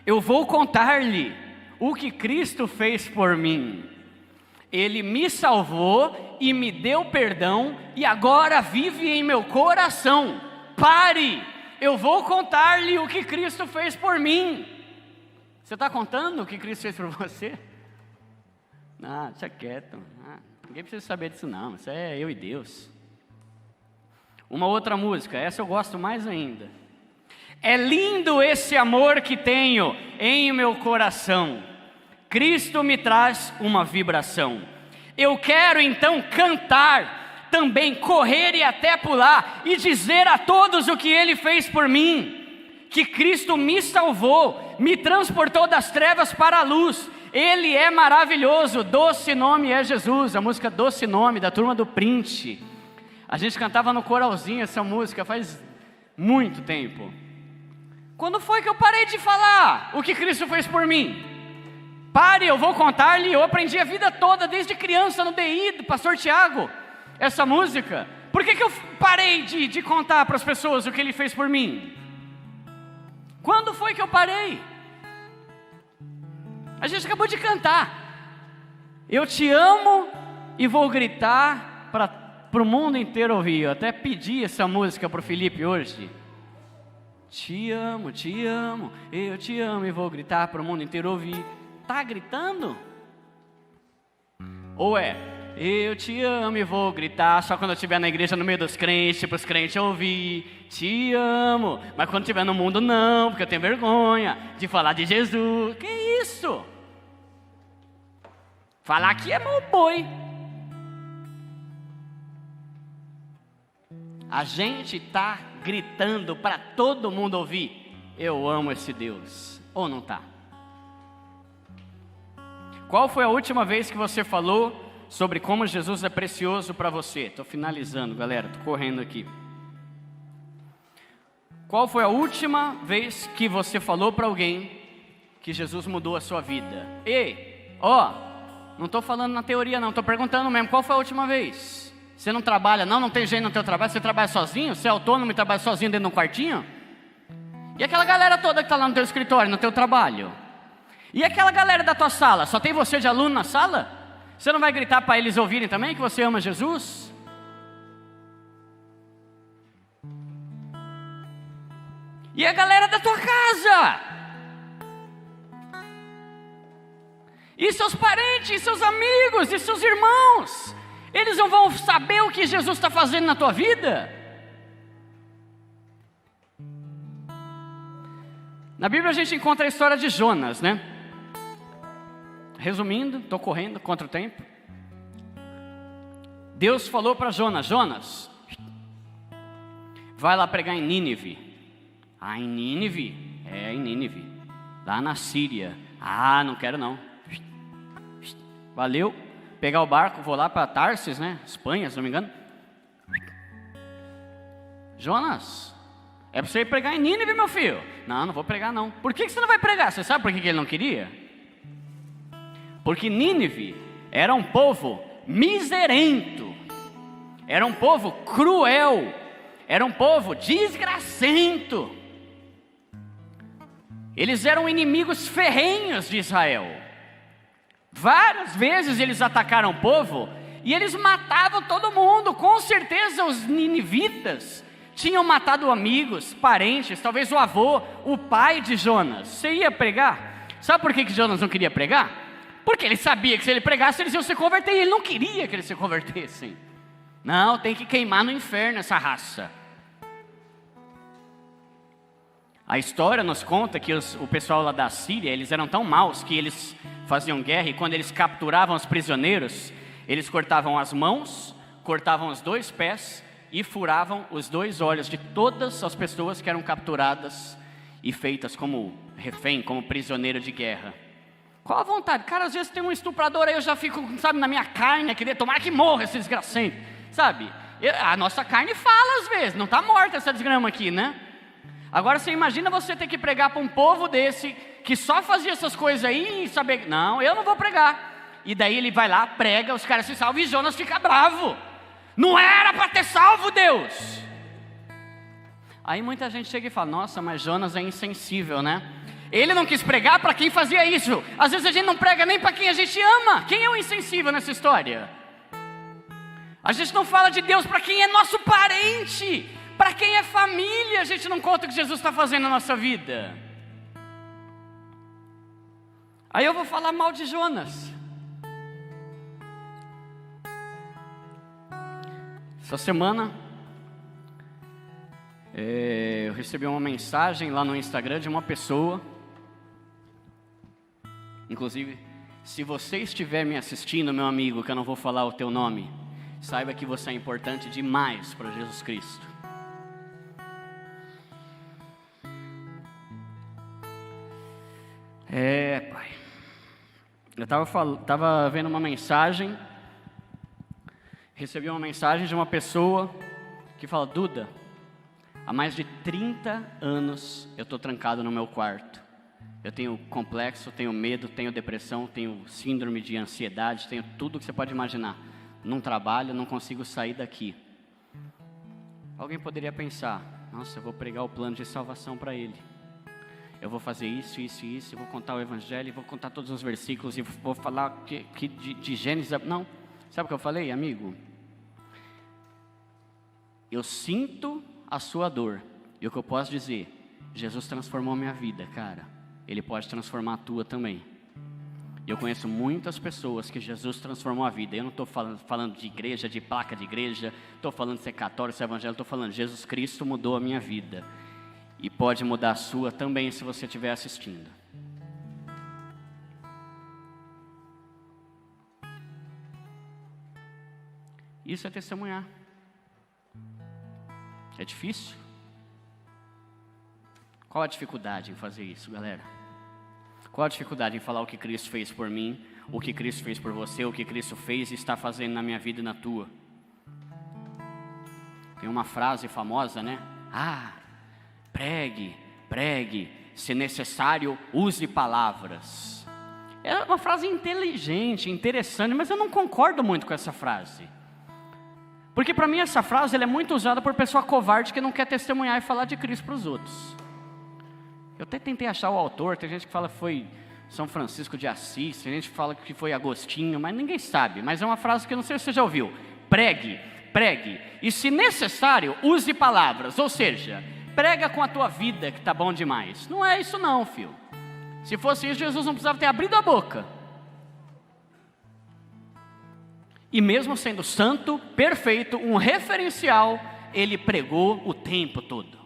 A: eu vou contar-lhe o que Cristo fez por mim. Ele me salvou e me deu perdão e agora vive em meu coração. Pare, eu vou contar-lhe o que Cristo fez por mim. Você está contando o que Cristo fez por você? Não, deixa quieto. Ninguém precisa saber disso não, isso é eu e Deus. Uma outra música, essa eu gosto mais ainda. É lindo esse amor que tenho em meu coração. Cristo me traz uma vibração. Eu quero então cantar, também correr e até pular e dizer a todos o que Ele fez por mim. Que Cristo me salvou, me transportou das trevas para a luz. Ele é maravilhoso, doce nome é Jesus. A música Doce Nome, da turma do Print. A gente cantava no coralzinho essa música faz muito tempo. Quando foi que eu parei de falar o que Cristo fez por mim? Pare, eu vou contar-lhe, eu aprendi a vida toda, desde criança no DI, do pastor Tiago, essa música. Por que eu parei de contar para as pessoas o que Ele fez por mim? Quando foi que eu parei? A gente acabou de cantar. Eu te amo e vou gritar para o mundo inteiro ouvir. Eu até pedi essa música para o Felipe hoje. Te amo, eu te amo e vou gritar para o mundo inteiro ouvir. Tá gritando? Ou é, eu te amo e vou gritar só quando eu estiver na igreja no meio dos crentes, para os crentes ouvir, te amo, mas quando estiver no mundo não, porque eu tenho vergonha de falar de Jesus. Que isso? Falar aqui é mau boi. A gente tá gritando para todo mundo ouvir, eu amo esse Deus, ou não tá? Qual foi a última vez que você falou sobre como Jesus é precioso para você? Estou finalizando, galera, estou correndo aqui. Qual foi a última vez que você falou para alguém que Jesus mudou a sua vida? Ei, não estou falando na teoria não, estou perguntando mesmo, qual foi a última vez? Você não trabalha não tem gente no teu trabalho, você trabalha sozinho? Você é autônomo e trabalha sozinho dentro de um quartinho? E aquela galera toda que está lá no teu escritório, no teu trabalho? E aquela galera da tua sala, só tem você de aluno na sala? Você não vai gritar para eles ouvirem também que você ama Jesus? E a galera da tua casa? E seus parentes, e seus amigos, e seus irmãos? Eles não vão saber o que Jesus está fazendo na tua vida? Na Bíblia a gente encontra a história de Jonas, né? Resumindo, estou correndo contra o tempo. Deus falou para Jonas: Jonas, vai lá pregar em Nínive. Em Nínive? Em Nínive, lá na Síria. Não quero não. Valeu, pegar o barco, vou lá para Tarsis, né? Espanha, se não me engano. Jonas, é para você ir pregar em Nínive, meu filho. Não vou pregar não. Por que você não vai pregar? Você sabe por que ele não queria? Porque Nínive era um povo miserento, era um povo cruel, era um povo desgracento. Eles eram inimigos ferrenhos de Israel. Várias vezes eles atacaram o povo e eles matavam todo mundo. Com certeza os ninivitas tinham matado amigos, parentes, talvez o avô, o pai de Jonas. Você ia pregar? Sabe por que Jonas não queria pregar? Porque ele sabia que se ele pregasse, eles iam se converter, e ele não queria que eles se convertessem. Não, tem que queimar no inferno essa raça. A história nos conta que o pessoal lá da Síria, eles eram tão maus que eles faziam guerra, e quando eles capturavam os prisioneiros, eles cortavam as mãos, cortavam os 2 pés, e furavam os 2 olhos de todas as pessoas que eram capturadas e feitas como refém, como prisioneiro de guerra. Qual a vontade? Cara, às vezes tem um estuprador aí, eu já fico, sabe, na minha carne, a querer tomar que morra esse desgracento, sabe? A nossa carne fala às vezes, não está morta essa desgrama aqui, né? Agora você imagina você ter que pregar para um povo desse, que só fazia essas coisas aí e saber, não, eu não vou pregar. E daí ele vai lá, prega, os caras se salvam e Jonas fica bravo. Não era para ter salvo Deus. Aí muita gente chega e fala, nossa, mas Jonas é insensível, né? Ele não quis pregar para quem fazia isso. Às vezes a gente não prega nem para quem a gente ama. Quem é o insensível nessa história? A gente não fala de Deus para quem é nosso parente, para quem é família. A gente não conta o que Jesus está fazendo na nossa vida. Aí eu vou falar mal de Jonas. Essa semana eu recebi uma mensagem lá no Instagram de uma pessoa. Inclusive, se você estiver me assistindo, meu amigo, que eu não vou falar o teu nome, saiba que você é importante demais para Jesus Cristo. Pai, eu estava vendo uma mensagem, recebi uma mensagem de uma pessoa que fala, Duda, há mais de 30 anos eu estou trancado no meu quarto. Eu tenho complexo, tenho medo, tenho depressão, tenho síndrome de ansiedade, tenho tudo que você pode imaginar. Não trabalho, não consigo sair daqui. Alguém poderia pensar, nossa, eu vou pregar o plano de salvação para ele. Eu vou fazer isso, isso e isso, eu vou contar o evangelho, vou contar todos os versículos e vou falar de Gênesis. Não, sabe o que eu falei, amigo? Eu sinto a sua dor. E o que eu posso dizer, Jesus transformou a minha vida, cara. Ele pode transformar a tua também. Eu conheço muitas pessoas que Jesus transformou a vida. Eu não estou falando de igreja, de placa de igreja, estou falando de ser católico, ser evangélico, estou falando de Jesus Cristo mudou a minha vida. E pode mudar a sua também se você estiver assistindo. Isso é testemunhar. É difícil? Qual a dificuldade em fazer isso, galera? Qual a dificuldade em falar o que Cristo fez por mim, o que Cristo fez por você, o que Cristo fez e está fazendo na minha vida e na tua? Tem uma frase famosa, né? Pregue, se necessário, use palavras. É uma frase inteligente, interessante, mas eu não concordo muito com essa frase. Porque para mim essa frase ela é muito usada por pessoa covarde que não quer testemunhar e falar de Cristo para os outros. Eu até tentei achar o autor, tem gente que fala que foi São Francisco de Assis, tem gente que fala que foi Agostinho, mas ninguém sabe. Mas é uma frase que eu não sei se você já ouviu. Pregue, e se necessário, use palavras. Ou seja, prega com a tua vida que está bom demais. Não é isso não, filho. Se fosse isso, Jesus não precisava ter abrido a boca. E mesmo sendo santo, perfeito, um referencial, ele pregou o tempo todo.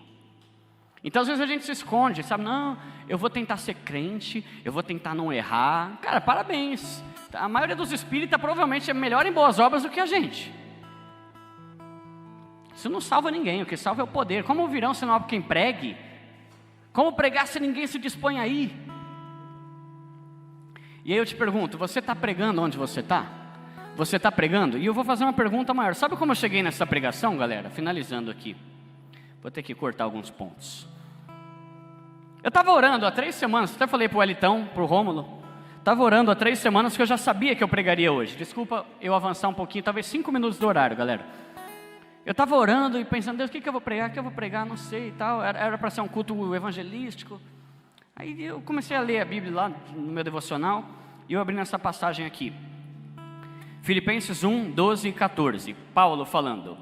A: Então às vezes a gente se esconde, sabe? Não, eu vou tentar ser crente, eu vou tentar não errar. Cara, parabéns. A maioria dos espíritas provavelmente é melhor em boas obras do que a gente. Isso não salva ninguém, o que salva é o poder. Como virão se não há quem pregue? Como pregar se ninguém se dispõe a ir? E aí eu te pergunto, você está pregando onde você está? Você está pregando? E eu vou fazer uma pergunta maior. Sabe como eu cheguei nessa pregação, galera? Finalizando aqui. Vou ter que cortar alguns pontos. Eu estava orando há 3 semanas, até falei para o Elitão, para o Rômulo. Estava orando há 3 semanas que eu já sabia que eu pregaria hoje. Desculpa eu avançar um pouquinho, talvez 5 minutos do horário, galera. Eu estava orando e pensando, Deus, o que eu vou pregar? O que eu vou pregar? Não sei e tal. Era para ser um culto evangelístico. Aí eu comecei a ler a Bíblia lá no meu devocional. E eu abri nessa passagem aqui. Filipenses 1, 12 e 14. Paulo falando.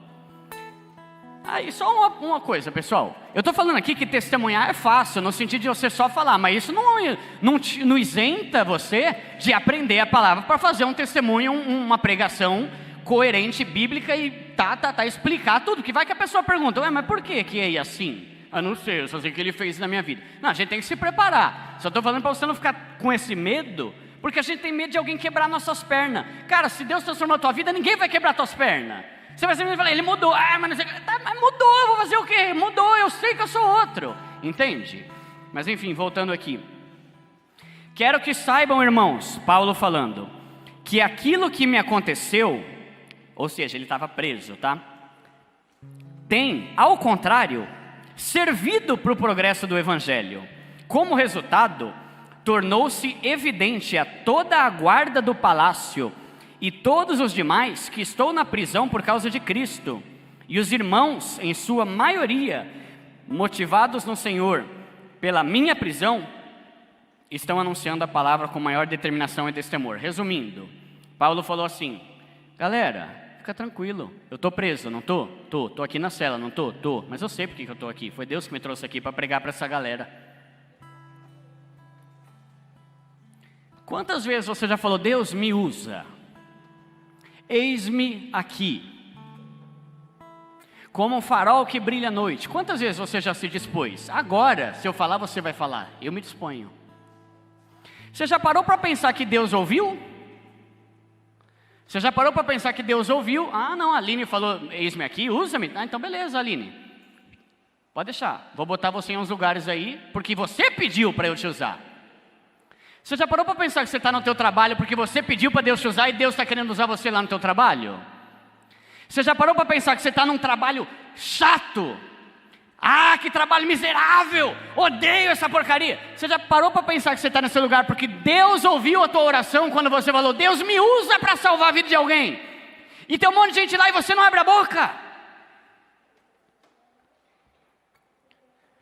A: Aí só uma coisa, pessoal. Eu estou falando aqui que testemunhar é fácil, no sentido de você só falar. Mas isso não isenta você de aprender a palavra para fazer um testemunho, uma pregação coerente, bíblica e explicar tudo. Que vai que a pessoa pergunta, ué, mas por que é assim? Eu não sei, eu só sei o que ele fez na minha vida. Não, a gente tem que se preparar. Só estou falando para você não ficar com esse medo, porque a gente tem medo de alguém quebrar nossas pernas. Cara, se Deus transformou a tua vida, ninguém vai quebrar tuas pernas. Você vai sempre falar, ele mudou. Mas, não sei, mas mudou, eu vou fazer o quê? Mudou, eu sei que eu sou outro. Entende? Mas enfim, voltando aqui. Quero que saibam, irmãos, Paulo falando, que aquilo que me aconteceu, ou seja, ele estava preso, tá? tem, ao contrário, servido para o progresso do Evangelho. Como resultado, tornou-se evidente a toda a guarda do palácio e todos os demais que estou na prisão por causa de Cristo, e os irmãos, em sua maioria, motivados no Senhor pela minha prisão, estão anunciando a palavra com maior determinação e destemor. Resumindo, Paulo falou assim: galera, fica tranquilo, eu estou preso, não estou? Estou aqui na cela, não estou? Estou, mas eu sei porque que eu estou aqui, foi Deus que me trouxe aqui para pregar para essa galera. Quantas vezes você já falou: Deus me usa, eis-me aqui, como um farol que brilha à noite? Quantas vezes você já se dispôs? Agora, se eu falar, você vai falar: eu me disponho. Você já parou para pensar que Deus ouviu? Você já parou para pensar que Deus ouviu? Ah, não, a Aline falou: eis-me aqui, usa-me. Ah, então beleza, Aline, pode deixar, vou botar você em uns lugares aí, porque você pediu para eu te usar. Você já parou para pensar que você está no teu trabalho porque você pediu para Deus te usar e Deus está querendo usar você lá no teu trabalho? Você já parou para pensar que você está num trabalho chato? Ah, que trabalho miserável, odeio essa porcaria. Você já parou para pensar que você está nesse lugar porque Deus ouviu a tua oração quando você falou: Deus me usa para salvar a vida de alguém, e tem um monte de gente lá e você não abre a boca?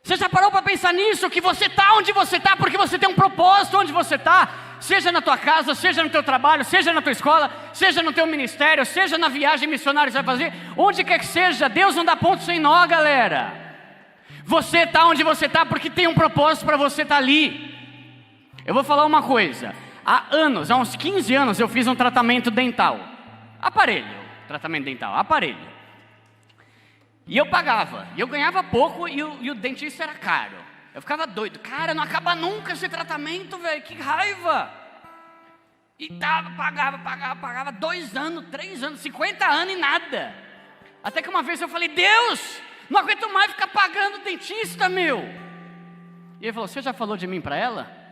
A: Você já parou para pensar nisso? Que você está onde você está porque você tem um propósito onde você está, seja na tua casa, seja no teu trabalho, seja na tua escola, seja no teu ministério, seja na viagem missionária que você vai fazer, onde quer que seja. Deus não dá ponto sem nó, galera. Você está onde você está porque tem um propósito para você estar ali. Eu vou falar uma coisa: há uns 15 anos eu fiz um tratamento dental, tratamento dental, aparelho. E eu pagava, e eu ganhava pouco, e o dentista era caro. Eu ficava doido: cara, não acaba nunca esse tratamento, velho, que raiva. E pagava 2 anos, 3 anos, 50 anos e nada. Até que uma vez eu falei: Deus, não aguento mais ficar pagando dentista, meu. E ele falou: você já falou de mim para ela?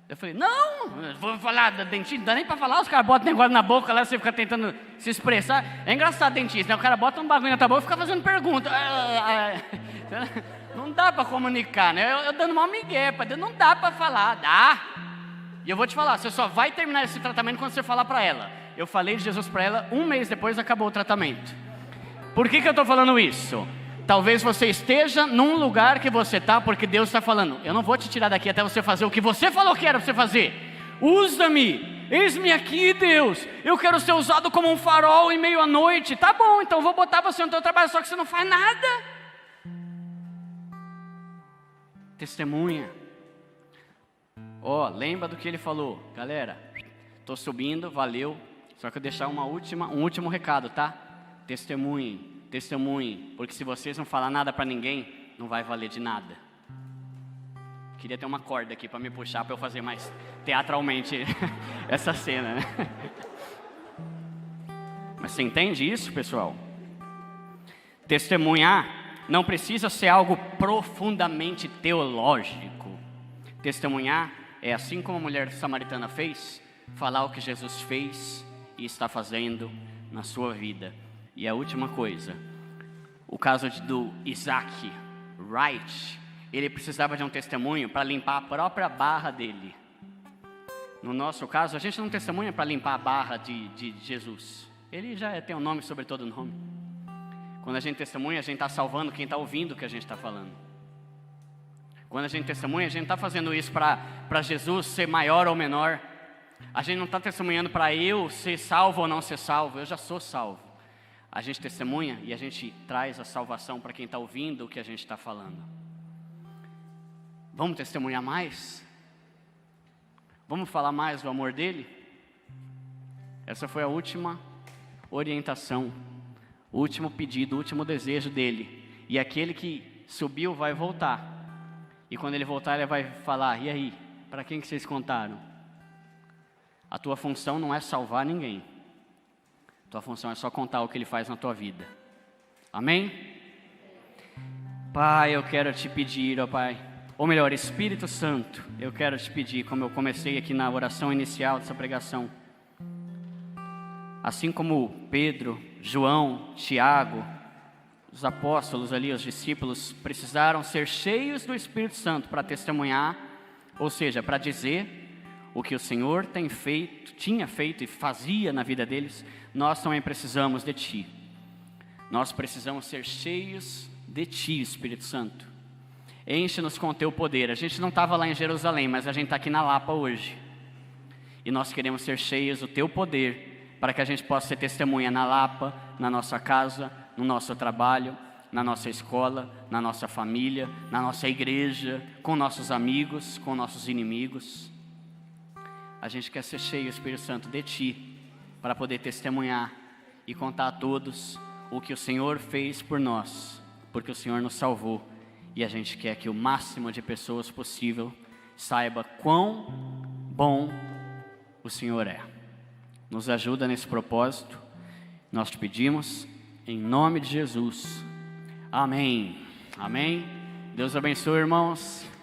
A: Eu falei: não, vou falar da dentista, não dá nem para falar, os caras botam negócio na boca lá, você fica tentando se expressar. É engraçado dentista, né? O cara bota um bagulho na tua boca e fica fazendo pergunta. Não dá para comunicar, né? Eu dando mal migué, não dá para falar, dá. E eu vou te falar, você só vai terminar esse tratamento quando você falar para ela. Eu falei de Jesus para ela, 1 mês depois acabou o tratamento. Por que eu estou falando isso? Talvez você esteja num lugar que você está porque Deus está falando: eu não vou te tirar daqui até você fazer o que você falou que era para você fazer. Usa-me, eis-me aqui, Deus, eu quero ser usado como um farol em meio à noite. Tá bom, então eu vou botar você no teu trabalho, só que você não faz nada. Testemunha. Lembra do que ele falou, galera? Estou subindo, valeu. Só que eu deixar um último recado, tá? Testemunhem, porque se vocês não falar nada para ninguém, não vai valer de nada. Queria ter uma corda aqui para me puxar, para eu fazer mais teatralmente essa cena, né? Mas você entende isso, pessoal? Testemunhar não precisa ser algo profundamente teológico. Testemunhar é, assim como a mulher samaritana fez, falar o que Jesus fez e está fazendo na sua vida. E a última coisa, o caso do Isaac Wright, ele precisava de um testemunho para limpar a própria barra dele. No nosso caso, a gente não testemunha para limpar a barra de Jesus. Ele já tem um nome sobre todo nome. Quando a gente testemunha, a gente está salvando quem está ouvindo o que a gente está falando. Quando a gente testemunha, a gente está fazendo isso para Jesus ser maior ou menor. A gente não está testemunhando para eu ser salvo ou não ser salvo. Eu já sou salvo. A gente testemunha e a gente traz a salvação para quem está ouvindo o que a gente está falando. Vamos testemunhar mais? Vamos falar mais do amor dele? Essa foi a última orientação, o último pedido, o último desejo dele. E aquele que subiu vai voltar. E quando ele voltar, ele vai falar: e aí, para quem que vocês contaram? A tua função não é salvar ninguém. Tua função é só contar o que ele faz na tua vida. Amém? Pai, eu quero te pedir, ó Pai, ou melhor, Espírito Santo, eu quero te pedir, como eu comecei aqui na oração inicial dessa pregação, assim como Pedro, João, Tiago, os apóstolos ali, os discípulos, precisaram ser cheios do Espírito Santo para testemunhar, ou seja, para dizer o que o Senhor tinha feito e fazia na vida deles. Nós também precisamos de Ti. Nós precisamos ser cheios de Ti, Espírito Santo. Enche-nos com o Teu poder. A gente não estava lá em Jerusalém, mas a gente está aqui na Lapa hoje. E nós queremos ser cheios do Teu poder, para que a gente possa ser testemunha na Lapa, na nossa casa, no nosso trabalho, na nossa escola, na nossa família, na nossa igreja, com nossos amigos, com nossos inimigos. A gente quer ser cheio, Espírito Santo, de Ti, para poder testemunhar e contar a todos o que o Senhor fez por nós, porque o Senhor nos salvou, e a gente quer que o máximo de pessoas possível saiba quão bom o Senhor é. Nos ajuda nesse propósito, nós te pedimos, em nome de Jesus. Amém. Amém. Deus abençoe, irmãos.